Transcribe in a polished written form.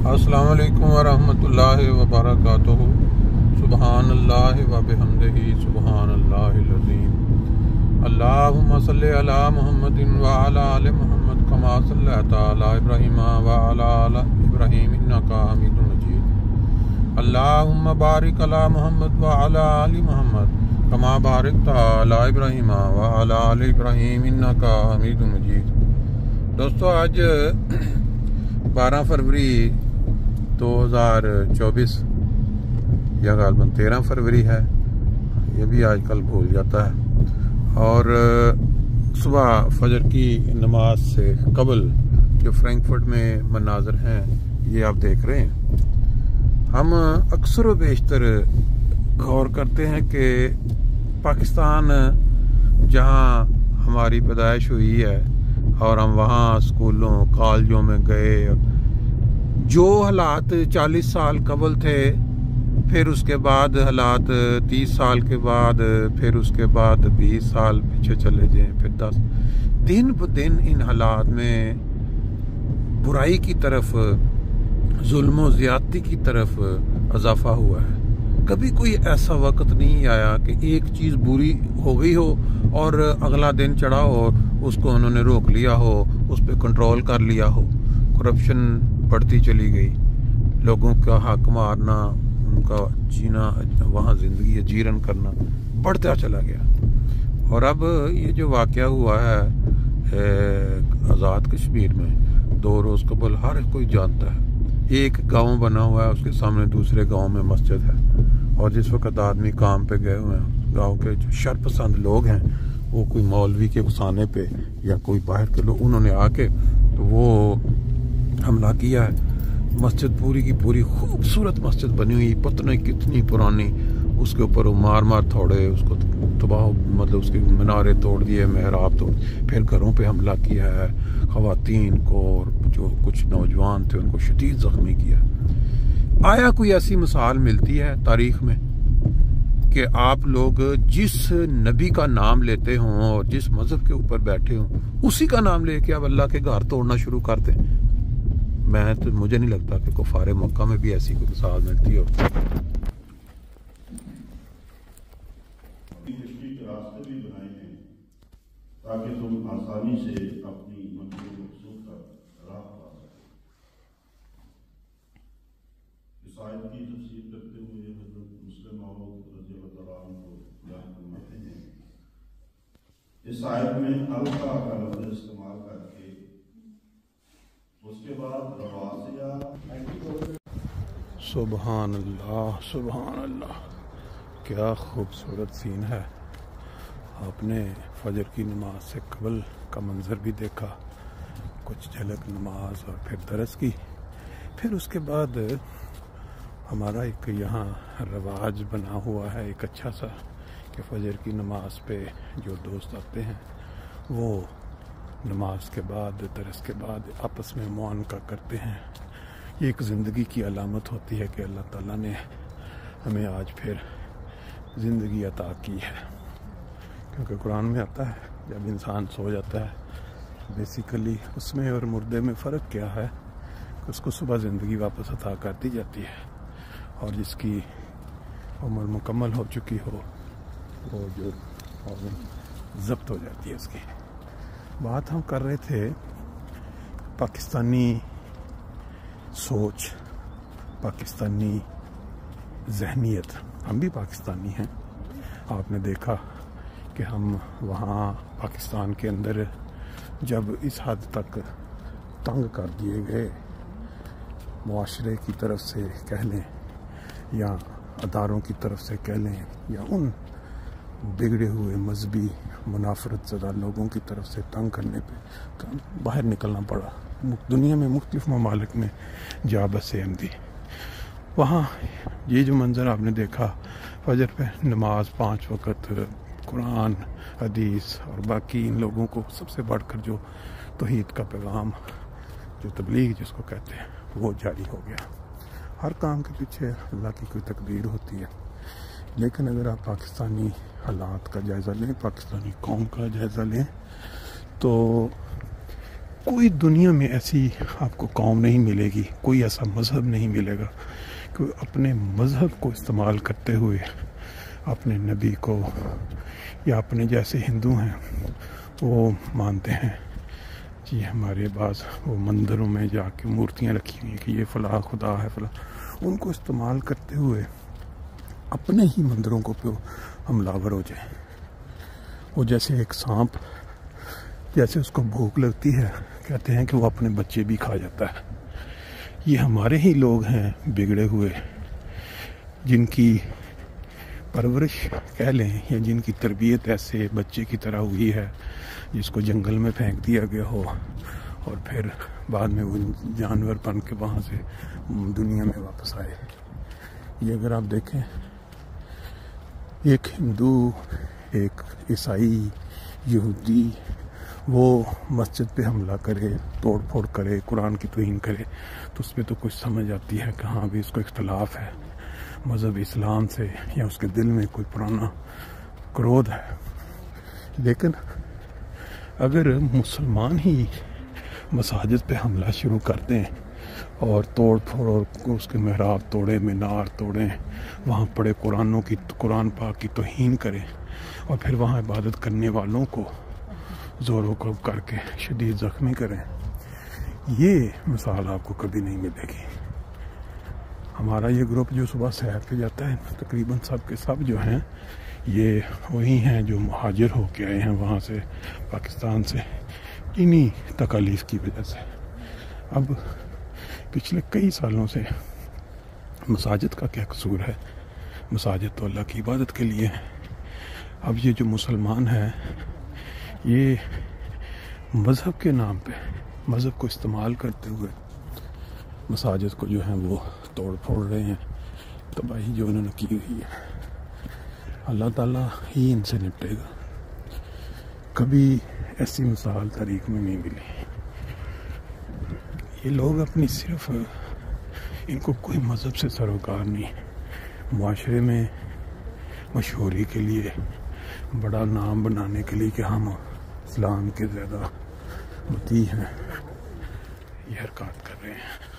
السلام علیکم ورحمۃ اللہ وبرکاتہ۔ سبحان اللہ و بحمدہ سبحان اللہ العظیم۔ اللہم صلی علی محمد وعلی آل محمد کما صلیت علی ابراہیم وعلی آل ابراہیم انکا حمید مجید۔ اللہم بارک علی محمد وعلی آل محمد کما بارکت علی ابراہیم وعلی آل ابراہیم انکا حمید مجید۔ دوستو، آج 12 فروری 2024 یا غالباً 13 فروری ہے، یہ بھی آج کل بھول جاتا ہے۔ اور صبح فجر کی نماز سے قبل جو فرینکفرٹ میں مناظر ہیں یہ آپ دیکھ رہے ہیں۔ ہم اکثر و بیشتر غور کرتے ہیں کہ پاکستان جہاں ہماری پیدائش ہوئی ہے اور ہم وہاں اسکولوں کالجوں میں گئے، جو حالات 40 سال قبل تھے، پھر اس کے بعد حالات 30 سال کے بعد، پھر اس کے بعد 20 سال پیچھے چلے جائیں، پھر 10 دن بدن ان حالات میں برائی کی طرف، ظلم و زیادتی کی طرف اضافہ ہوا ہے۔ کبھی کوئی ایسا وقت نہیں آیا کہ ایک چیز بری ہو گئی ہو اور اگلا دن چڑھا ہو، اس کو انہوں نے روک لیا ہو، اس پہ کنٹرول کر لیا ہو۔ کرپشن بڑھتی چلی گئی، لوگوں کا حق مارنا، ان کا جینا، وہاں زندگی جیرن کرنا بڑھتا چلا گیا۔ اور اب یہ جو واقعہ ہوا ہے آزاد کشمیر میں 2 روز قبل، ہر کوئی جانتا ہے۔ ایک گاؤں بنا ہوا ہے، اس کے سامنے دوسرے گاؤں میں مسجد ہے، اور جس وقت آدمی کام پہ گئے ہوئے ہیں، گاؤں کے جو شرپسند لوگ ہیں، وہ کوئی مولوی کے اکسانے پہ یا کوئی باہر کے لوگ، انہوں نے آ کے تو وہ حملہ کیا ہے۔ مسجد پوری کی پوری خوبصورت مسجد بنی ہوئی، پتہ نہیں کتنی پرانی، اس کے اوپر وہ مار تھوڑے، اس کو تباہ، مطلب اس کے مینارے توڑ دیے، محراب توڑ، پھر گھروں پہ حملہ کیا ہے، خواتین کو اور جو کچھ نوجوان تھے ان کو شدید زخمی کیا۔ آیا کوئی ایسی مثال ملتی ہے تاریخ میں کہ آپ لوگ جس نبی کا نام لیتے ہوں اور جس مذہب کے اوپر بیٹھے ہوں، اسی کا نام لے کے آپ اللہ کے گھر توڑنا شروع کر دیں؟ مجھے نہیں لگتا کہ کفار مکہ میں بھی ایسی کوئی مثال ملتی ہو۔ تشریح کے راستے بھی بنائے ہیں تاکہ تم آسانی سے اپنی منزل مقصود تک راہ پا سکو۔ اس آیت کی تفسیر کرتے ہوئے حضرت مسلم موعود رضی اللہ تعالیٰ عنہ کو بیان فرماتے ہیں، اس آیت میں القا کا لفظ استعمال کر کے اس کے بعد رواسیہ۔ سبحان اللہ، سبحان اللہ، کیا خوبصورت سین ہے۔ آپ نے فجر کی نماز سے قبل کا منظر بھی دیکھا، کچھ جھلک نماز اور پھر درس کی، پھر اس کے بعد ہمارا ایک یہاں رواج بنا ہوا ہے ایک اچھا سا کہ فجر کی نماز پہ جو دوست آتے ہیں وہ نماز کے بعد، درس کے بعد آپس میں معانقہ کرتے ہیں۔ یہ ایک زندگی کی علامت ہوتی ہے کہ اللہ تعالیٰ نے ہمیں آج پھر زندگی عطا کی ہے، کیونکہ قرآن میں آتا ہے جب انسان سو جاتا ہے، بیسیکلی اس میں اور مردے میں فرق کیا ہے کہ اس کو صبح زندگی واپس عطا کر دی جاتی ہے، اور جس کی عمر مکمل ہو چکی ہو وہ جو ضبط ہو جاتی ہے اس کی۔ بات ہم کر رہے تھے پاکستانی سوچ، پاکستانی ذہنیت۔ ہم بھی پاکستانی ہیں، آپ نے دیکھا کہ ہم وہاں پاکستان کے اندر جب اس حد تک تنگ کر دیے گئے معاشرے کی طرف سے کہہ لیں یا اداروں کی طرف سے کہہ لیں یا ان بگڑے ہوئے مذہبی منافرت زدہ لوگوں کی طرف سے تنگ کرنے پہ تو باہر نکلنا پڑا۔ دنیا میں مختلف ممالک میں جا بسے احمدی، وہاں یہ جو منظر آپ نے دیکھا، فجر پہ نماز 5 وقت، قرآن، حدیث اور باقی ان لوگوں کو سب سے بڑھ کر جو توحید کا پیغام، جو تبلیغ جس کو کہتے ہیں، وہ جاری ہو گیا۔ ہر کام کے پیچھے اللہ کی کوئی تقدیر ہوتی ہے، لیکن اگر آپ پاکستانی حالات کا جائزہ لیں، پاکستانی قوم کا جائزہ لیں، تو کوئی دنیا میں ایسی آپ کو قوم نہیں ملے گی، کوئی ایسا مذہب نہیں ملے گا کہ اپنے مذہب کو استعمال کرتے ہوئے اپنے نبی کو، یا اپنے جیسے ہندو ہیں وہ مانتے ہیں جی ہمارے بعض وہ مندروں میں جا کے مورتیاں رکھی ہوئی ہیں کہ یہ فلاں خدا ہے فلاں، ان کو استعمال کرتے ہوئے اپنے ہی مندروں کو پہ حملہ آور ہو جائیں۔ وہ جیسے ایک سانپ جیسے اس کو بھوک لگتی ہے، کہتے ہیں کہ وہ اپنے بچے بھی کھا جاتا ہے۔ یہ ہمارے ہی لوگ ہیں بگڑے ہوئے، جن کی پرورش کہہ لیں یا جن کی تربیت ایسے بچے کی طرح ہوئی ہے جس کو جنگل میں پھینک دیا گیا ہو اور پھر بعد میں وہ جانور بن کے وہاں سے دنیا میں واپس آئے۔ یہ اگر آپ دیکھیں، ایک ہندو، ایک عیسائی، یہودی وہ مسجد پہ حملہ کرے، توڑ پھوڑ کرے، قرآن کی توہین کرے تو اس پہ تو کچھ سمجھ آتی ہے کہ ہاں بھی اس کو اختلاف ہے مذہب اسلام سے، یا اس کے دل میں کوئی پرانا کرودھ ہے۔ لیکن اگر مسلمان ہی مساجد پہ حملہ شروع کر دیں اور توڑ پھوڑ اور اس کے محراب توڑیں، مینار توڑیں، وہاں پڑے قرآن پاک کی توہین کریں اور پھر وہاں عبادت کرنے والوں کو زور و کوب کر کے شدید زخمی کریں، یہ مثال آپ کو کبھی نہیں ملے گی۔ ہمارا یہ گروپ جو صبح سیر پہ جاتا ہے تقریباً سب کے سب جو ہیں یہ وہی ہیں جو مہاجر ہو کے آئے ہیں وہاں سے، پاکستان سے، انہی تکالیف کی وجہ سے۔ اب پچھلے کئی سالوں سے مساجد کا کیا قصور ہے؟ مساجد تو اللہ کی عبادت کے لیے ہے۔ اب یہ جو مسلمان ہیں یہ مذہب کے نام پہ، مذہب کو استعمال کرتے ہوئے مساجد کو جو ہیں وہ توڑ پھوڑ رہے ہیں، تباہی جو انہوں نے کی ہوئی ہے۔ اللہ تعالیٰ ہی ان سے نپٹے گا، کبھی ایسی مثال تاریخ میں نہیں ملی۔ یہ لوگ اپنی صرف ان کو کوئی مذہب سے سروکار نہیں، معاشرے میں مشہوری کے لیے، بڑا نام بنانے کے لیے کہ ہم اسلام کے زیادہ مطیع ہیں، یہ حرکات کر رہے ہیں۔